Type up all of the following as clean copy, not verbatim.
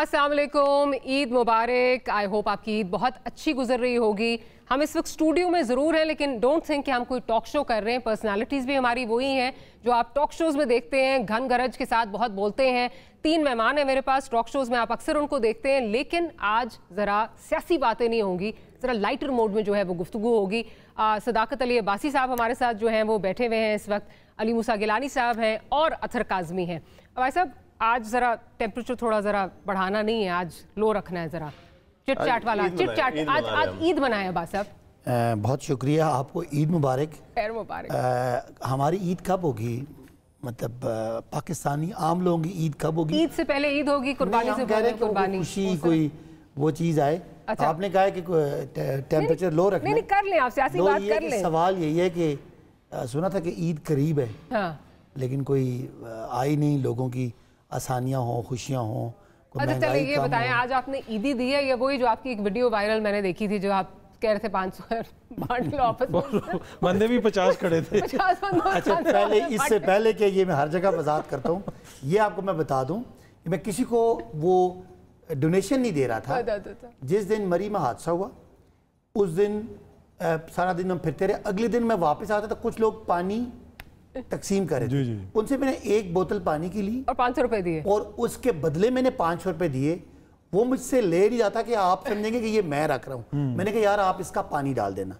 अस्सलाम वालेकुम, ईद मुबारक। I hope आपकी ईद बहुत अच्छी गुजर रही होगी। हम इस वक्त स्टूडियो में ज़रूर हैं, लेकिन डोंट थिंक कि हम कोई टॉक शो कर रहे हैं। पर्सनालिटीज़ भी हमारी वही हैं जो आप टॉक शोज़ में देखते हैं, घन गरज के साथ बहुत बोलते हैं। 3 मेहमान हैं मेरे पास टॉक शोज़ में, आप अक्सर उनको देखते हैं, लेकिन आज ज़रा सियासी बातें नहीं होंगी, ज़रा लाइटर मोड में जो है वो गुफ्तगू होगी। सदाकत अली अब्बासी साहब हमारे साथ जो हैं वो बैठे हुए हैं इस वक्त, अली मूसा गिलानी साहब हैं और अथर काज़मी हैं। भाई साहब, आज ज़रा टेम्परेचर थोड़ा ज़रा बढ़ाना नहीं है, आज लो रखना है, ज़रा चिट चैट वाला चिट चैट। आज ईद मनाए अब्बास साहब। बहुत शुक्रिया, आपको ईद मुबारक। खैर मुबारक। हमारी ईद कब होगी, मतलब पाकिस्तानी आम लोगों की ईद कब होगी? ईद से पहले ईद होगी, कुर्बानी से पहले कुर्बानी, खुशी कोई वो चीज़ आए। अच्छा। आपने कहा है कि टेम्परेचर लो रखना। नहीं कर लें, आप सियासी बात कर लें। सवाल यही है कि सुना था कि ईद करीब है, हाँ। लेकिन कोई आई नहीं, लोगों की आसानियाँ हों, खुशियाँ हों। अच्छा चलिए ये बताएं, आज आपने ईदी दी है या वही जो आपकी एक वीडियो वायरल मैंने देखी थी जो आप कह रहे थे 500 बांट लो आपस में, बंदे भी 50 खड़े थे। 50 बंदे। अच्छा, पहले इससे पहले कि ये मैं हर जगह वजाहत करता हूँ, ये आपको मैं बता दूँ कि मैं किसी को वो डोनेशन नहीं दे रहा था। जिस दिन मरी में हादसा हुआ उस दिन सारा दिन हम फिरते रहे। अगले दिन मैं वापस आता था, कुछ लोग पानी तकसीम कर रहे थे, उनसे मैंने 1 बोतल पानी की ली और 500 रुपए दिए, और उसके बदले मैंने 500 रुपए दिए। वो मुझसे ले नहीं जाता कि आप समझेंगे कि ये मैं रख रहा हूँ। मैंने कहा यार आप इसका पानी डाल देना,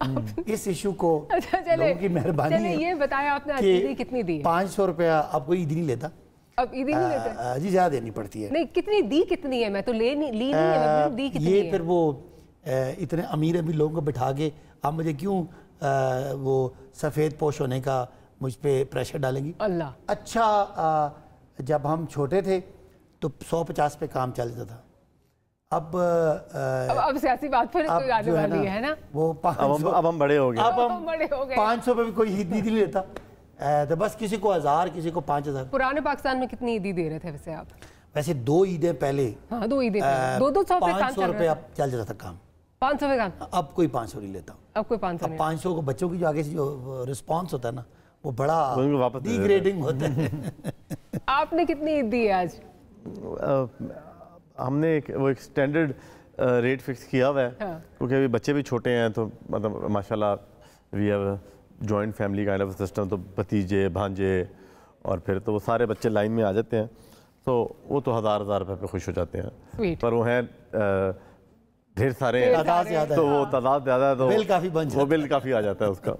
इस इशू को। अच्छा लोगों की मेहरबानी है। ये बताया आपने आज कितनी दी? 500 रुपया। आपको ईद नहीं लेता? अब ईद नहीं लेता जी, ज्यादा देनी पड़ती है। नहीं, कितनी दी कितनी है? मैं तो ली नहीं है, दी कितनी ये है? फिर वो इतने अमीर अमीर लोगों को बिठा के आप मुझे क्यों वो सफेद पोश होने का मुझ पे प्रेशर डालेंगी? अल्लाह। अच्छा, जब हम छोटे थे तो 150 पे काम चलता था। अब सियासी बात फिर कोई आने वाली है ना, वो 500। अब हम बड़े हो गए, अब हम बड़े हो गए। 500 पे भी कोई ईद नहीं लेता, तो बस किसी को 1000, किसी को 5000। पुराने पाकिस्तान में कितनी ईदी दे रहे थे वैसे आप? वैसे 2 ईदें पहले, हाँ 2 ईदें, 200 पे 500 रुपए अब चल जाता था काम। 500 पे काम? अब कोई 500 नहीं लेता। अब कोई 500 नहीं। 500 को बच्चों की जो आगे से जो रिस्पॉन्स होता है ना, वो बड़ा डिग्रेडिंग होता है। आपने कितनी ईद दी है आज? हमने वो एक स्टैंडर्ड रेट फिक्स किया हुआ है, क्योंकि अभी बच्चे भी छोटे हैं, तो मतलब माशाल्लाह we have joint family kind of system. तो भतीजे भांजे और फिर तो वो सारे बच्चे लाइन में आ जाते हैं, तो वो तो 1000 रुपये पे खुश हो जाते हैं। पर वो हैं ढेर सारे हैं, तो वो तादाद ज़्यादा है, तो बिल काफ़ी बन जाता है। वो बिल काफ़ी आ जाता है उसका।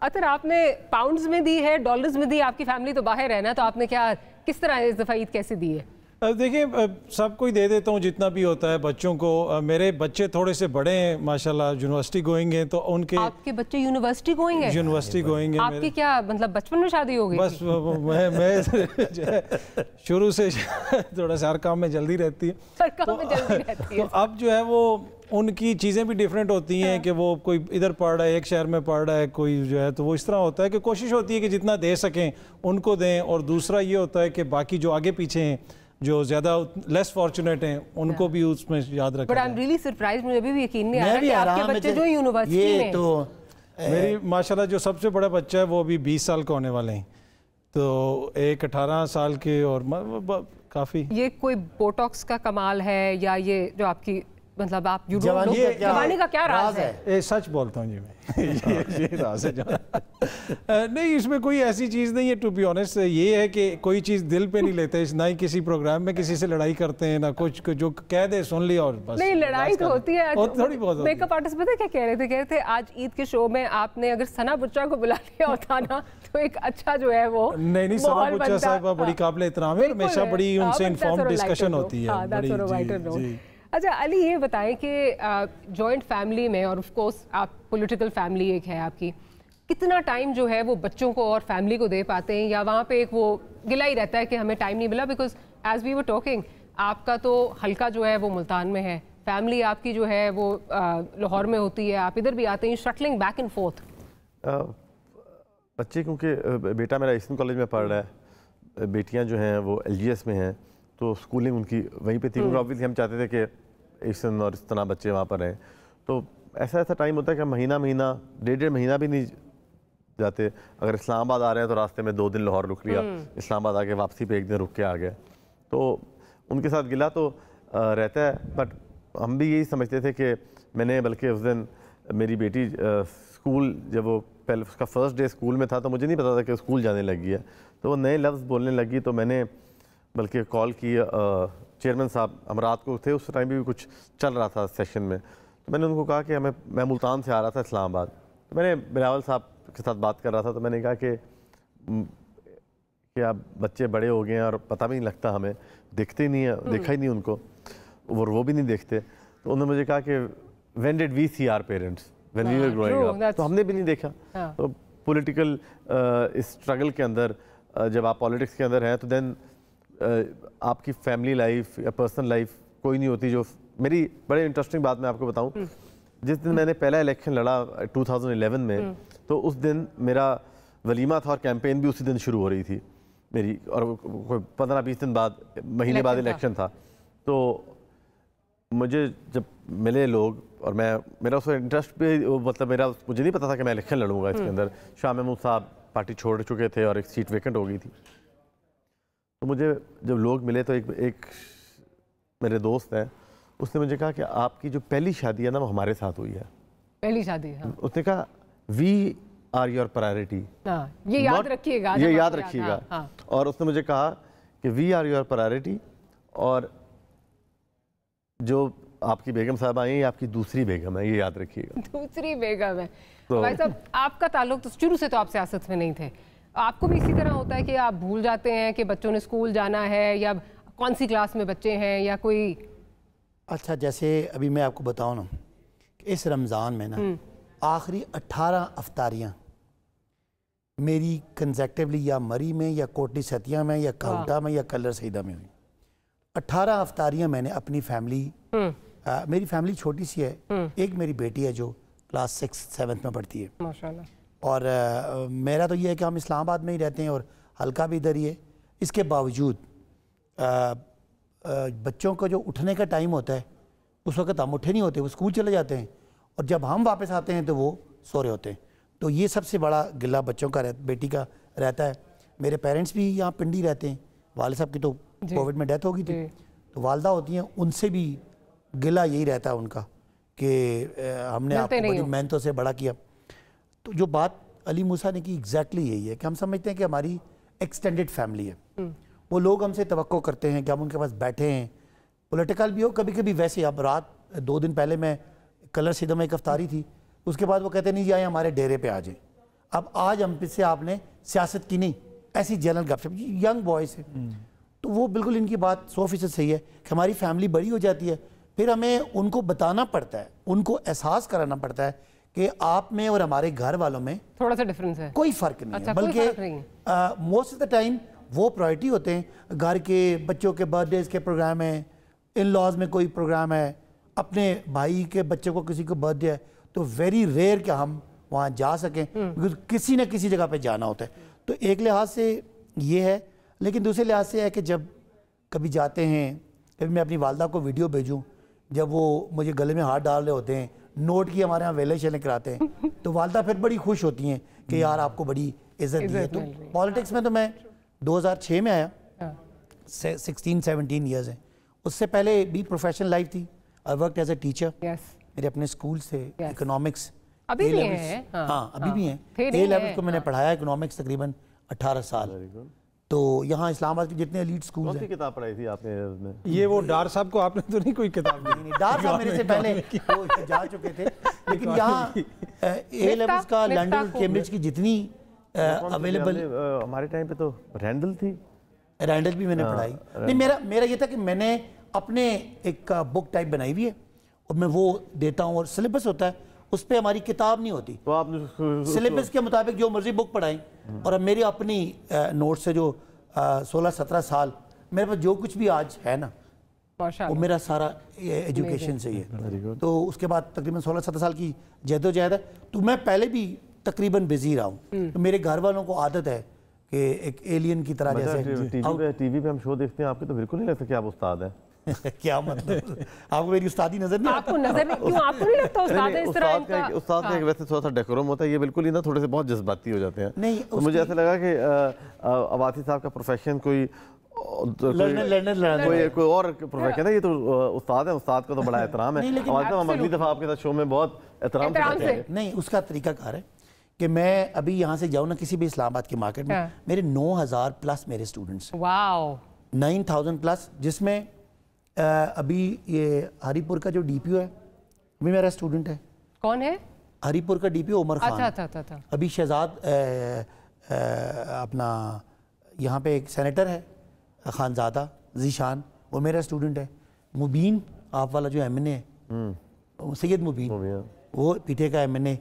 अतर आपने पाउंड्स में दी है, डॉलर्स में दी? आपकी फैमिली तो बाहर है ना, तो आपने क्या, किस तरह इस दफ़ा ईद कैसे दी है? देखिए, सबको ही दे देता हूँ जितना भी होता है बच्चों को। मेरे बच्चे थोड़े से बड़े हैं माशाल्लाह, यूनिवर्सिटी गोइंग हैं, तो उनके। आपके बच्चे यूनिवर्सिटी गोइंग हैं? यूनिवर्सिटी गोइंग हैं। आपकी क्या मतलब बचपन में शादी हो गई? बस मैं जो है शुरू से थोड़ा सा हर काम में जल्दी रहती है, तो अब जो है वो उनकी चीज़ें भी डिफरेंट होती हैं कि वो कोई इधर पढ़ रहा है, एक शहर में पढ़ रहा है, कोई जो है, तो वो इस तरह होता है कि कोशिश होती है कि जितना दे सकें उनको दें। और दूसरा ये होता है कि बाकी जो आगे पीछे हैं, जो ज़्यादा लेस फॉर्चुनेट हैं, उनको भी उसमें याद रखें। But I am really surprised, मुझे भी यकीन नहीं आ रहा कि आपके बच्चे जो यूनिवर्सिटी में। तो मेरी माशाल्लाह जो सबसे बड़ा बच्चा है वो अभी 20 साल का होने वाले हैं, तो एक 18 साल के, और काफ़ी। ये कोई बोटॉक्स का कमाल है या ये जो आपकी मतलब आप जवानी का क्या राज है? सच बोलता हूँ जी मैं। ये राज है। नहीं, इसमें कोई ऐसी चीज़ नहीं है, टू बी ऑनेस्ट। ये है कि कोई चीज़ दिल पे नहीं लेते, ना ही किसी प्रोग्राम में किसी से लड़ाई करते हैं, ना कुछ जो कह दे सुन लिया और बस। नहीं, लड़ाई तो होती है थोड़ी बहुत। मेकअप आर्टिस्ट पता है क्या कह रहे थे आज ईद के शो में, आपने अगर सना बुच्चा को बुला लिया होता ना तो एक अच्छा जो है वो। नहीं, सना बुच्चा साहिबा बड़ी काबिल एहतराम है, हमेशा बड़ी उनसे इन्फॉर्म डिस्कशन होती है। अच्छा अली, ये बताएं कि जॉइंट फैमिली में, और ऑफ कोर्स आप पॉलिटिकल फैमिली एक है आपकी, कितना टाइम जो है वो बच्चों को और फैमिली को दे पाते हैं, या वहाँ पे एक वो गिला ही रहता है कि हमें टाइम नहीं मिला? Because as we were talking, आपका तो हल्का जो है वो मुल्तान में है, फैमिली आपकी जो है वो लाहौर में होती है, आप इधर भी आते हैं, शटलिंग बैक एंड फोर्थ। बच्चे, क्योंकि बेटा मेरा ईस्टर्न कॉलेज में पढ़ रहा है, बेटियाँ जो हैं वो LGS में हैं, तो स्कूलिंग उनकी वहीं पे थी, क्योंकि ऑब्वियसली हम चाहते थे कि ईस्टर्न और इस तरह बच्चे वहाँ पर रहें। तो ऐसा टाइम होता है कि महीना 1.5 महीना भी नहीं जाते। अगर इस्लामाबाद आ रहे हैं तो रास्ते में 2 दिन लाहौर रुक लिया, इस्लामाबाद आके वापसी पे 1 दिन रुक के आ गए। तो उनके साथ गिला तो رہتا ہے. بٹ ہم بھی یہی سمجھتے تھے کہ میں نے بلکہ اس دن میری بیٹی اسکول جب وہ پہلے اس کا فرسٹ ڈے اسکول میں تھا تو مجھے نہیں پتا تھا کہ اسکول جانے لگی ہے, تو وہ نئے لفظ بولنے لگی تو میں نے بلکہ کال کی چیئرمین صاحب, ہم رات کو تھے اس ٹائم بھی کچھ چل رہا تھا سیشن میں, تو میں نے ان کو کہا کہ میں ملتان سے آ رہا تھا اسلام آباد, تو میں نے بلاول صاحب کے ساتھ بات کر رہا تھا, تو میں نے کہا کہ اب بچے بڑے ہو گئے ہیں اور پتہ بھی نہیں لگتا, ہمیں دیکھتے ہی نہیں ہیں, دیکھا ہی نہیں ان کو, اور وہ بھی نہیں دیکھتے. تو انہوں نے مجھے کہا کہ when did we see our parents when we were growing up, تو ہم نے بھی نہیں دیکھا. تو پولیٹیکل اسٹرگل کے اندر جب آپ پالیٹکس کے اندر ہیں تو دین آپ کی فیملی لائف یا پرسنل لائف کوئی نہیں ہوتی. جو میری بڑے انٹرسٹنگ بات میں آپ کو بتاؤں, جس دن میں نے پہلا الیکشن لڑا 2011 میں, تو اس دن میرا ولیمہ تھا اور کیمپین بھی اسی دن شروع ہو رہی تھی میری, اور 15-20 دن بعد, مہینے بعد الیکشن تھا. تو مجھے جب ملے لوگ اور میرا اس میں انٹرسٹ بھی, مطلب مجھے نہیں پتا تھا کہ میں الیکشن لڑوں گا اس کے اندر. شاہ محمود صاحب پارٹی چھوڑ چکے تھے اور ایک سیٹ ویکنٹ ہو گئی تھی. تو مجھے جب لوگ ملے تو ایک میرے دوست ہیں, اس نے مجھے کہا کہ آپ کی جو پہلی شادی ہے نا وہ ہمارے ساتھ ہوئی ہے. پہلی شادی, اس نے کہا وی آر یور پرائرٹی, یہ یاد رکھیے گا, یہ یاد رکھیے گا. اور اس نے مجھے کہا کہ وی آر یور پرائرٹی, اور جو آپ کی بیگم صاحب آئی ہیں یہ آپ کی دوسری بیگم ہے, یہ یاد رکھیے گا. دوسری بیگم ہے. بھائی صاحب آپ کا تعلق تو شروع سے تو آپ سیاست میں نہیں تھے, آپ کو بھی اسی طرح ہوتا ہے کہ آپ بھول جاتے ہیں کہ بچوں نے اسکول جانا ہے یا کون سی کلاس میں بچے ہیں یا کوئی؟ اچھا, جیسے ابھی میں آپ کو بتاؤں نا کہ اس رمضان میں نا آخری 18 افطاریاں میری کنزیکٹیولی یا مری میں یا کوٹلی ستیہ میں یا کاؤٹا میں یا کلر سیدہ میں ہوئی. 18 افطاریاں میں نے اپنی فیملی, میری فیملی چھوٹی سی ہے, ایک میری بیٹی ہے جو کلاس 6-7 میں پڑھتی ہے ماشاءاللہ, اور میرا تو یہ ہے کہ ہم اسلام آباد میں ہی رہتے ہیں اور حلقہ بھی ادھر ہی ہے. اس کے باوجود بچوں کا جو اٹھنے کا ٹائم ہوتا ہے اس وقت ہم اٹھے نہیں ہوتے, وہ اسکول چلے جاتے ہیں, اور جب ہم واپس آتے ہیں تو وہ سو رہے ہوتے ہیں. تو یہ سب سے بڑا گلہ بچوں کا بیٹی کا رہتا ہے. میرے پیرنٹس بھی یہاں پنڈی رہتے ہیں, والد صاحب کی تو کووڈ میں ڈیتھ ہو گئی تھی, تو والدہ ہوتی ہیں, ان سے بھی گلہ یہی رہتا ہے ان کا کہ ہم نے آپ کو بڑی محنتوں سے بڑا کیا. تو جو بات علی موسیٰ نے کی ایگزیکٹلی یہی ہے کہ ہم سمجھتے ہیں کہ ہماری ایکسٹینڈڈ فیملی ہے, وہ لوگ ہم سے توقع کرتے ہیں کہ ہم ان کے پاس بیٹھے ہیں, پولیٹیکل بھی ہو, کبھی کبھی ویسے. اب رات 2 دن پہلے میں کلر سیدھا میں ایک افطاری تھی, اس کے بعد وہ کہتے نہیں جی آئے ہمارے ڈیرے پہ آ جائیں. اب آج ہم سے آپ نے سیاست کی نہیں, ایسی جنرل گپ شپ, ینگ بوائز ہے. تو وہ بالکل ان کی بات 100% صحیح ہے کہ ہماری فیملی بڑی ہو جاتی ہے, پھر ہمیں ان کو بتانا پڑتا ہے, ان کو احساس کرانا پڑتا ہے کہ آپ میں اور ہمارے گھر والوں میں تھوڑا سا ڈفرنس ہے, کوئی فرق نہیں ہے, بلکہ موسٹ آف دا ٹائم وہ پرائرٹی ہوتے ہیں. گھر کے بچوں کے برتھ ڈیز کے پروگرام ہیں, ان لاز میں کوئی پروگرام ہے, اپنے بھائی کے بچے کو کسی کو برتھ ڈے ہے, تو ویری ریئر کہ ہم وہاں جا سکیں, کسی نہ کسی جگہ پہ جانا ہوتا ہے. تو ایک لحاظ سے یہ ہے, لیکن دوسرے لحاظ سے ہے کہ جب کبھی جاتے ہیں, کبھی میں اپنی والدہ کو ویڈیو بھیجوں جب وہ مجھے گلے میں ہاتھ ڈال رہے ہوتے ہیں, نوٹ کی ہمارے یہاں ویلے شیلیں کراتے ہیں, تو والدہ پھر بڑی خوش ہوتی ہیں کہ یار آپ کو بڑی عزت دی ہے. تو پالیٹکس میں تو میں 2006 میں آیا, 16-17 ایئرز ہیں. اس سے پہلے بھی پروفیشنل لائف تھی. I worked as a teacher, میرے اپنے اسکول سے اکنامکس, ابھی بھی ہیں, ہاں ابھی بھی ہیں, اے لیول کو میں نے پڑھایا اکنامکس تقریباً 18 سال. تو یہاں اسلام آباد کے جتنے ایلیٹ سکولز ہیں. کتاب پڑھائی تھی آپ نے؟ یہ وہ ڈار صاحب کو آپ نے تو نہیں کوئی کتاب نہیں, ڈار صاحب میرے سے پہلے جا چکے تھے, لیکن یہاں اے لیولز کا لنڈن کیمبرج کی جتنی اویلیبل, ہمارے ٹائم پہ تو رینڈل تھی, رینڈل بھی میں نے پڑھائی. نہیں, میرا یہ تھا کہ میں نے اپنے ایک بک ٹائپ بنائی ہوئی ہے اور میں وہ دیتا ہوں, اور سلیبس ہوتا ہے اس پہ ہماری کتاب نہیں ہوتی, سلیبس کے مطابق جو مرضی بک پڑھائیں. اور اب میری اپنی نوٹ سے جو 16-17 سال میرے پاس جو کچھ بھی آج ہے نا وہ میرا سارا ایجوکیشن سے ہی ہے. تو اس کے بعد تقریباً 16-17 سال کی جہد و جہد ہے. تو میں پہلے بھی تقریباً بزی رہا ہوں. تو میرے گھر والوں کو عادت ہے کہ ایک ایلین کی طرح, جیسے ٹی وی پہ ہم شو دیکھتے ہیں, آپ کے تو بالکل نہیں لگتا کہ آپ استاد ہیں. کیا مطلب, آپ کو میری استادی نظر نہیں؟ آپ کو نظر نہیں, کیوں آپ کو نہیں لگتا استاد ہے اس طرح ان کا؟ استاد کا ویسے تھوڑا سا ڈیکورم ہوتا ہے, یہ بالکل ہی نا تھوڑے سے بہت جذباتی ہو جاتے ہیں. نہیں, مجھے ایسا لگا کہ عواطی صاحب کا پروفیشن کوئی کوئی اور کہتا ہے یہ تو استاد ہے, استاد کا تو بڑا احترام ہے. ہم اگلی دفعہ آپ کے ساتھ شو میں بہت احترام سے. نہیں, اس کا طریقہ کار ہے کہ میں ابھی یہاں سے جاؤں نا کسی بھی اسلام آباد کے مارکیٹ میں, میرے 9000 پلس میرے اسٹوڈنٹس, 9000 پلس, جس میں ابھی یہ ہری پور کا جو ڈی پی او ہے وہ میرا اسٹوڈنٹ ہے. کون ہے؟ ہری پور کا ڈی پی او عمر خان. ابھی شہزاد اپنا یہاں پہ ایک سینیٹر ہے خانزادہ ذیشان, وہ میرا اسٹوڈنٹ ہے. مبین آپ والا جو ایم این اے ہے, سید مبین, وہ پی ٹی آئی کا M N A,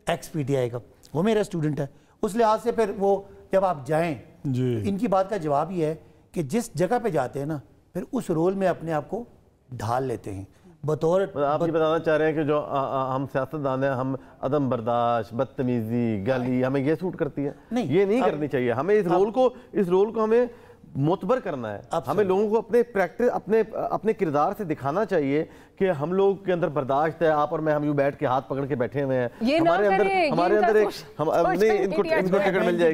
ex P T I کا, وہ میرا اسٹوڈنٹ ہے. اس لحاظ سے پھر وہ جب آپ جائیں, ان کی بات کا جواب یہ ہے کہ جس جگہ پہ جاتے ہیں نا پھر اس رول میں اپنے آپ کو ڈھال لیتے ہیں. بطور آپ یہ بتانا چاہ رہے ہیں کہ جو ہم سیاستدان ہیں, ہم عدم برداشت, بدتمیزی, گالی, ہمیں یہ سوٹ کرتی ہے؟ یہ نہیں کرنی چاہیے. ہمیں اس رول کو ہمیں معتبر کرنا ہے. ہمیں لوگوں کو اپنے پریکٹس, اپنے کردار سے دکھانا چاہیے کہ ہم لوگ کے اندر برداشت ہے. آپ اور میں ہم یوں بیٹھ کے ہاتھ پکڑ کے بیٹھے ہوئے ہیں, ہمارے اندر ایک ان کو ٹکٹ مل جائے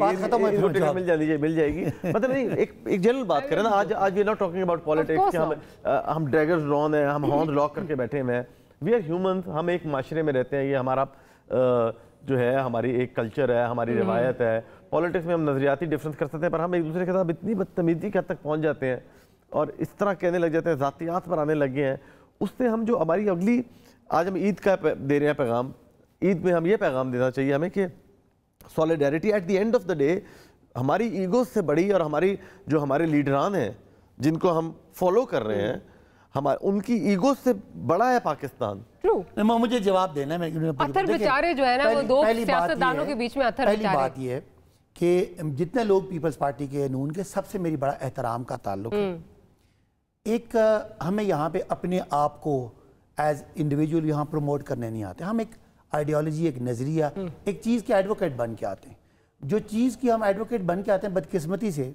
گی, مل جائے گی. مطلب نہیں, ایک جنرل بات کریں نا. آج we are not talking about politics کہ ہم ڈریگرز رون ہیں, ہم ہارن لاک کر کے بیٹھے ہوئے ہیں. وی آر ہیومنز, ہم ایک معاشرے میں رہتے ہیں. یہ ہمارا جو ہے ہماری ایک کلچر ہے, ہماری روایت ہے. پالیٹکس میں ہم نظریاتی ڈفرینس کر سکتے ہیں, پر ہم ایک دوسرے کے ساتھ اتنی بدتمیزی کے حد تک پہنچ جاتے ہیں اور اس طرح کہنے لگ جاتے ہیں, ذاتیات پر آنے لگ گئے ہیں. اس سے ہم جو ہماری اگلی, آج ہم عید کا دے رہے ہیں پیغام, عید میں ہم یہ پیغام دینا چاہیے ہمیں کہ solidarity at the end of the day ہماری ایگو سے بڑی, اور ہمارے لیڈران ہیں جن کو ہم فالو کر رہے ہیں, ان کی ایگو سے بڑا ہے پاکستان. مجھے جواب دینا ہے. اتھر بیچارے جو ہے نا وہ دو سیاستدانوں کے بیچ میں اتھر بیچارے. پہلی بات یہ ہے کہ جتنے لوگ پیپلز پارٹی کے, نون کے, سب سے میری بڑا احترام کا تعلق ہے. ایک ہمیں یہاں پہ اپنے آپ کو ایز انڈیویجول یہاں پروموٹ کرنے نہیں آتے. ہم ایک آئیڈیالوجی, ایک نظریہ, ایک چیز کے ایڈوکیٹ بن کے آتے ہیں. جو چیز کی ہم ایڈوکیٹ بن کے آتے ہیں بدقسمتی سے,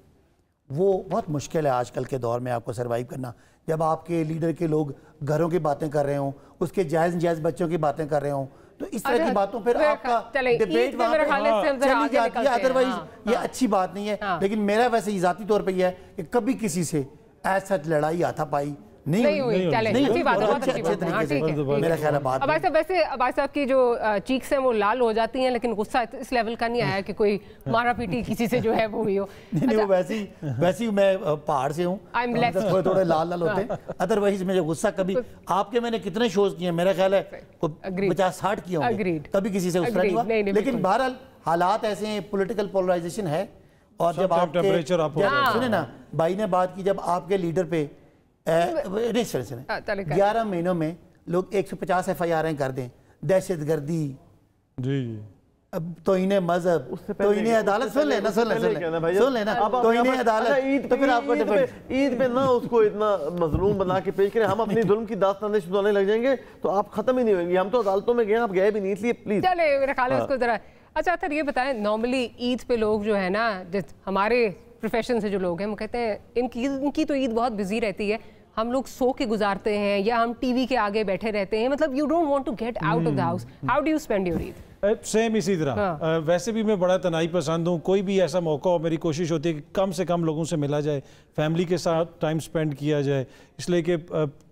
وہ بہت مشکل ہے آج کل کے دور میں آپ کو سروائیو کرنا. جب آپ کے لیڈر کے لوگ گھروں کی باتیں کر رہے ہوں, اس کے جائز نجائز بچوں کی باتیں کر رہے ہوں, تو اس طرح کی باتوں پھر آپ کا ڈیبیٹ وہاں پہ چلی جاتی ہے. ادروائز یہ اچھی بات نہیں ہے. لیکن میرا ویسے ذاتی طور پہ یہ ہے کہ کبھی کسی سے ایسا لڑائی ہاتھا پائی نہیں ہوئی. میرا خیال ہے بات. ویسے عباس صاحب کی جو چیکس ہیں وہ لال ہو جاتی ہیں, لیکن غصہ اس لیول کا نہیں آیا کہ کوئی مارا پیٹی کسی سے جو ہے وہ ہوئی ہو. نہیں, وہ ویسی میں پہاڑ سے ہوں, تھوڑے لال ہوتے ہیں. ادروائز میں جو غصہ, کبھی آپ کے میں نے کتنے شوز کیے ہیں, میرا خیال ہے 50-60 کیے ہوں گے, کبھی کسی سے اس طرح نہیں ہوا. لیکن بہرحال حالات ایسے ہیں, پولیٹیکل پولرائزیشن ہے. اور جب آپ سنیں نا, بھائی نے بات کی, جب آپ کے لیڈر پہ 11 مہینوں میں لوگ 150 FIR کر دیں, دہشت گردی, توہین مذہب, توہین عدالت, سن لینا توہین عدالت, تو پھر آپ کو عید پہ نہ اس کو اتنا مظلوم بنا کے پیش کریں. ہم اپنی ظلم کی داستانیں سنانے لگ جائیں گے تو آپ ختم ہی نہیں ہوئیں گے. ہم تو عدالتوں میں گئے, آپ گئے بھی نہیں, اس لیے پلیز چلے میرا خیال ہے اس کو ذرا. اچھا اتھر یہ بتائیں, نارملی عید پہ لوگ جو ہے نا, ہمارے پروفیشن سے جو لوگ ہیں, وہ کہتے ہیں ان کی تو عید بہت بزی رہتی ہے, ہم لوگ سو کے گزارتے ہیں یا ہم ٹی وی کے آگے بیٹھے رہتے ہیں, مطلب you don't want to get out of the house. How do you spend your Eid? Same اسی طرح. ویسے بھی میں بڑا تنہائی پسند ہوں. کوئی بھی ایسا موقع ہو, میری کوشش ہوتی ہے کہ کم سے کم لوگوں سے ملا جائے, فیملی کے ساتھ ٹائم سپینڈ کیا جائے. اس لیے کہ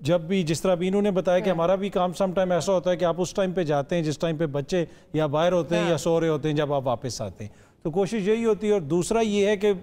جب بھی, جس طرح بھی انہوں نے بتایا کہ ہمارا بھی کام سم ٹائم ایسا ہوتا ہے کہ آپ اس ٹائم پہ جاتے ہیں جس ٹائم پہ بچے یا باہر ہوتے ہیں یا سو رہے ہوتے ہیں جب آپ واپس آتے ہیں, تو کوشش یہی ہوتی ہے. اور دوسرا یہ ہے کہ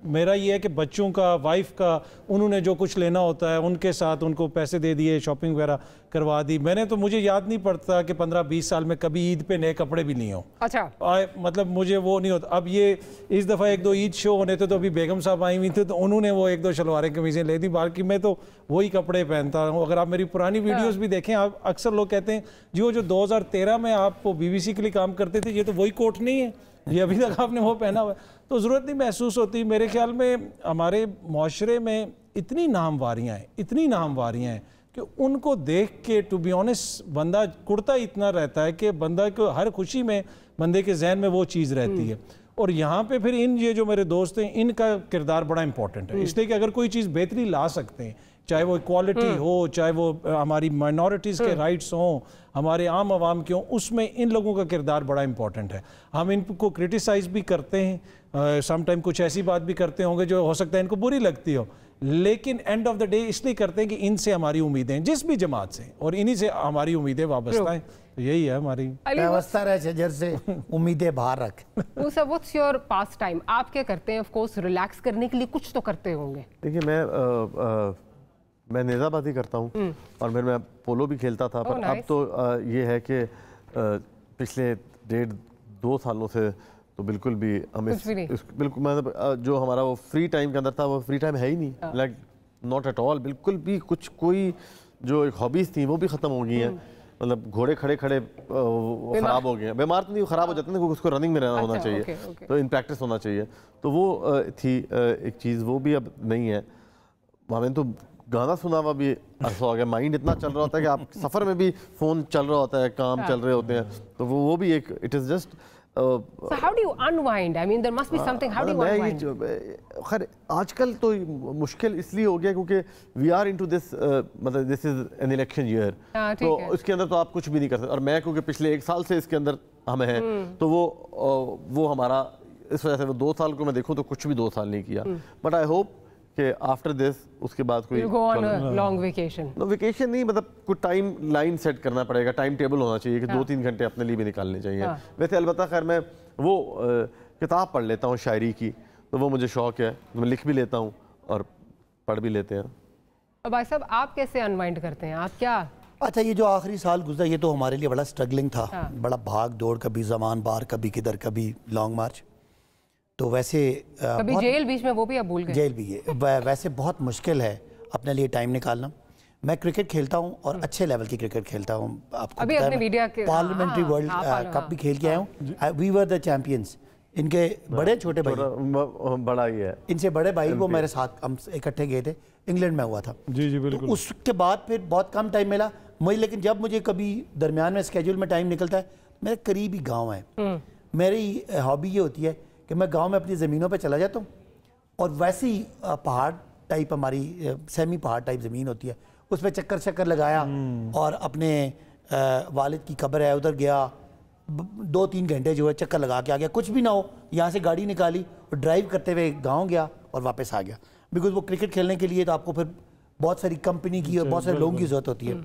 میرا یہ ہے کہ بچوں کا, وائف کا, انہوں نے جو کچھ لینا ہوتا ہے ان کے ساتھ ان کو پیسے دے دیے, شاپنگ وغیرہ کروا دی. میں نے تو, مجھے یاد نہیں پڑتا کہ 15-20 سال میں کبھی عید پہ نئے کپڑے بھی نہیں ہوں. اچھا, مطلب مجھے وہ نہیں ہوتا. اب یہ اس دفعہ 1-2 عید شو ہونے تھے, تو ابھی بیگم صاحب آئی ہوئی تھے, تو انہوں نے وہ 1-2 شلواریں قمیضیں لے دی. باقی میں تو وہی کپڑے پہنتا ہوں. اگر آپ میری پرانی ویڈیوز بھی دیکھیں, آپ اکثر لوگ کہتے ہیں جو 2013 میں آپ کو BBC کے لیے کام کرتے تھے, یہ تو وہی کوٹ نہیں ہے, یہ ابھی تک آپ نے وہ پہنا ہوا ہے. تو ضرورت نہیں محسوس ہوتی. میرے خیال میں ہمارے معاشرے میں اتنی نامواریاں ہیں کہ ان کو دیکھ کے ٹو بی آنیسٹ بندہ کڑتا اتنا رہتا ہے کہ بندہ کو ہر خوشی میں بندے کے ذہن میں وہ چیز رہتی ہے. اور یہاں پہ پھر یہ جو میرے دوست ہیں, ان کا کردار بڑا امپورٹنٹ ہے. اس لیے کہ اگر کوئی چیز بہتری لا سکتے ہیں, चाहे वो इक्वालिटी हो, चाहे वो हमारी माइनॉरिटीज़ के राइट्स हों, हमारे आम आवाम के हों, उसमें इन लोगों का किरदार बड़ा इंपॉर्टेंट है। हम इनको क्रिटिसाइज़ भी करते हैं, सम टाइम कुछ ऐसी बात भी करते होंगे जो हो सकता है इनको बुरी लगती हो, लेकिन एंड ऑफ द डे इसलिए करते हैं कि इनसे हमारी उम्मीदें हैं, जिस भी जमात से, और इन्हीं से हमारी उम्मीदें वाबस्ता हैं। तो यही है हमारी व्यवस्था रहे शजर से उम्मीदें बाहर रख। What's your pass time? आप क्या करते हैं? ऑफ कोर्स रिलैक्स करने के लिए कुछ तो करते होंगे। देखिए मैं नेज़ाबाजी करता हूँ और फिर मैं पोलो भी खेलता था, पर अब तो ये है कि पिछले 1.5-2 सालों से तो बिल्कुल भी हम बिल्कुल मतलब जो हमारा वो फ्री टाइम के अंदर था वो फ्री टाइम है ही नहीं, लाइक नॉट एट ऑल, बिल्कुल भी। कुछ कोई जो एक हॉबीज़ थी वो भी ख़त्म हो गई हैं। मतलब घोड़े खड़े ख़राब हो गए हैं, बीमार तो नहीं, ख़राब हो जाते हैं, उसको रनिंग में रहना होना चाहिए, तो इन प्रैक्टिस होना चाहिए। तो वो थी एक चीज़, वो भी अब नहीं है। हमें तो गाना सुना हुआ भी अरसा हो गया, माइंड इतना चल रहा होता है कि आप सफ़र में भी फ़ोन चल रहा होता है, काम चल रहे होते हैं, तो वो भी एक it is just So how do you unwind? I mean, there must be something. How do you unwind? खैर आजकल तो मुश्किल इसलिए हो गया क्योंकि वी आर इनटू दिस, मतलब this is an election year, तो इसके अंदर तो आप कुछ भी नहीं कर सकते। और मैं क्योंकि पिछले 1 साल से इसके अंदर हम हैं, तो वो हमारा इस वजह से वो 2 साल को मैं देखूं तो कुछ भी 2 साल नहीं किया। बट आई होप कि आफ्टर दिस उसके बाद कोई लॉन्ग वेकेशन, वेकेशन नहीं, मतलब कुछ टाइम लाइन सेट करना पड़ेगा, टाइम टेबल होना चाहिए कि 2-3 घंटे अपने लिए भी निकालने चाहिए। वैसे अलबत्ता खैर मैं वो किताब पढ़ लेता हूँ शायरी की, तो वो मुझे शौक है, मैं लिख भी लेता हूँ और पढ़ भी लेते हैं। भाई साहब आप कैसे अनवाइंड करते हैं? आप क्या? अच्छा, ये जो आखिरी साल गुजरा ये तो हमारे लिए बड़ा स्ट्रगलिंग था, बड़ा भाग दौड़, कभी ज़मान बार, कभी किधर, कभी लॉन्ग मार्च। तो वैसे कभी जेल बीच में, वो भी आप भूल गए। जेल भी है। वैसे बहुत मुश्किल है अपने लिए टाइम निकालना। मैं क्रिकेट खेलता हूँ और अच्छे लेवल की क्रिकेट खेलता हूँ। आपको अभी अपने मीडिया के पार्लियामेंट्री वर्ल्ड कप भी खेल के आया हूँ। We were the champions. इनके बड़े छोटे भाई, बड़ा ही है, इनसे बड़े भाई वो मेरे साथ हम इकट्ठे गए थे, इंग्लैंड में हुआ था। जी जी बिल्कुल। तो उसके बाद फिर बहुत कम टाइम मिला मुझे, लेकिन जब मुझे कभी दरमियान में स्केड्यूल में टाइम निकलता है, मेरे करीब ही गाँव है। मेरी हॉबी ये होती है कि मैं गांव में अपनी ज़मीनों पे चला जाता हूँ, और वैसे ही पहाड़ टाइप, हमारी सेमी पहाड़ टाइप ज़मीन होती है, उस पर चक्कर लगाया और अपने वालिद की कब्र है उधर गया, 2-3 घंटे जो है चक्कर लगा के आ गया। कुछ भी ना हो, यहाँ से गाड़ी निकाली और ड्राइव करते हुए गाँव गया और वापस आ गया। बिकॉज वो क्रिकेट खेलने के लिए तो आपको फिर बहुत सारी कंपनी की और बहुत सारे लोगों की ज़रूरत होती है।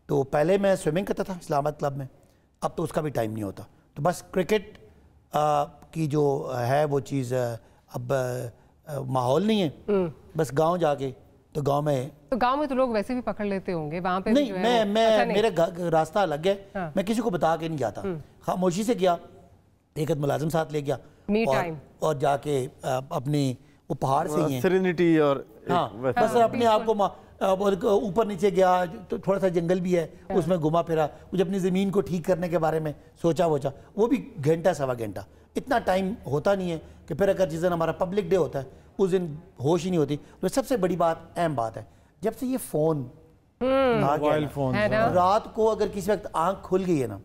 तो पहले मैं स्विमिंग करता था इस्लामाबाद क्लब में, अब तो उसका भी टाइम नहीं होता। तो बस क्रिकेट की जो है वो चीज़ अब माहौल नहीं है, बस गांव जाके, तो गांव में तो लोग वैसे भी पकड़ लेते होंगे वहाँ पे नहीं, जो है मैं मेरा रास्ता अलग है। मैं किसी को बता के नहीं जाता, खामोशी से गया, एक मुलाजिम साथ ले गया और जाके अपनी वो पहाड़ से ही है सेरेनिटी, और बस अपने आप को ऊपर नीचे गया, तो थोड़ा सा जंगल भी है, उसमें घुमा फिरा, मुझे अपनी ज़मीन को ठीक करने के बारे में सोचा वोचा, वो भी घंटा 1.25 घंटा। इतना टाइम होता नहीं है कि फिर अगर जिस दिन हमारा पब्लिक डे होता है उस दिन होश ही नहीं होती। तो सबसे बड़ी बात, अहम बात है, जब से ये फ़ोन मोबाइल फ़ोन, रात को अगर किसी वक्त आँख खुल गई है ना,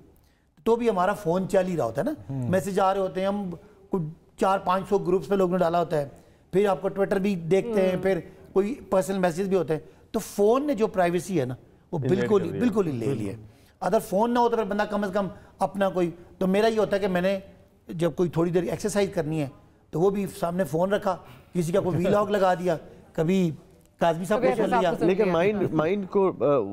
तो भी हमारा फ़ोन चल ही रहा होता है ना, मैसेज आ रहे होते हैं, हम कुछ 400-500 ग्रुप्स पे लोगों ने डाला होता है, फिर आपको ट्विटर भी देखते हैं, फिर कोई पर्सनल मैसेज भी होते हैं। तो फ़ोन ने जो प्राइवेसी है ना वो बिल्कुल ही ले ली है। अगर फ़ोन ना हो तो फिर बंदा कम से कम अपना कोई, तो मेरा ये होता है कि मैंने जब कोई थोड़ी देर एक्सरसाइज करनी है तो वो भी सामने फ़ोन रखा, किसी का कोई वीलॉग लगा दिया, कभी काज़मी साहब को सुन लिया। लेकिन माइंड को